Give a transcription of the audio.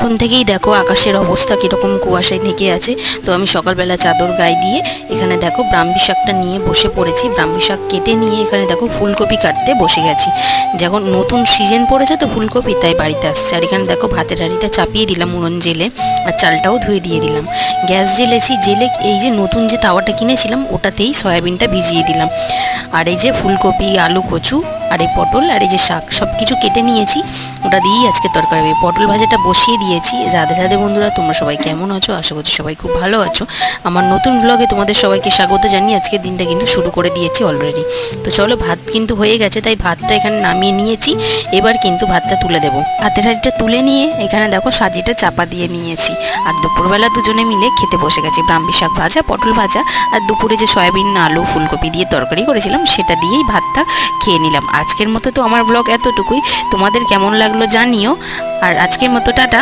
এখন থেকেই দেখো আকাশের অবস্থা কীরকম কুয়াশায় ঢেকে আছে। তো আমি সকালবেলা চাদর গায়ে দিয়ে এখানে দেখো ব্রাহ্মী শাকটা নিয়ে বসে পড়েছি। ব্রাহ্মী শাক কেটে নিয়ে এখানে দেখো ফুলকপি কাটতে বসে গেছি। যখন নতুন সিজন পড়েছে তো ফুলকপি, তাই বাড়িতে আসছে। আর এখানে দেখো ভাতের হাঁড়িটা চাপিয়ে দিলাম উনুন জেলে, আর চালটাও ধুয়ে দিয়ে দিলাম। গ্যাস জেলেছি, জেলে এই যে নতুন যে তাওয়াটা কিনেছিলাম ওটাতেই সয়াবিনটা ভিজিয়ে দিলাম। আর এই যে ফুলকপি, আলু, কচু আর এই পটল আর এই যে শাক সব কিছু কেটে নিয়েছি, ওটা দিয়েই আজকে তরকারি হবে। পটল ভাজাটা বসিয়ে দিয়েছি। রাধে রাধে বন্ধুরা, তোমরা সবাই কেমন আছো? আশা করছি সবাই খুব ভালো আছো। আমার নতুন ব্লগে তোমাদের সবাইকে স্বাগত জানিয়ে আজকের দিনটা কিন্তু শুরু করে দিয়েছি অলরেডি। তো চলো, ভাত কিন্তু হয়ে গেছে, তাই ভাতটা এখানে নামিয়ে নিয়েছি। এবার কিন্তু ভাতটা তুলে দেবো। ভাতের হাঁড়িটা তুলে নিয়ে এখানে দেখো সাজিটা চাপা দিয়ে নিয়েছি। আর দুপুরবেলা দুজনে মিলে খেতে বসে গেছি। ব্রাহ্মী শাক ভাজা, পটল ভাজা, আর দুপুরে যে সয়াবিন, আলু, ফুলকপি দিয়ে তরকারি করেছিলাম সেটা দিয়েই ভাতটা খেয়ে নিলাম। আজকের মতো তো আমার ব্লগ এতটুকুই। তোমাদের কেমন লাগলো জানিও। আর আজকের মতো টাটা।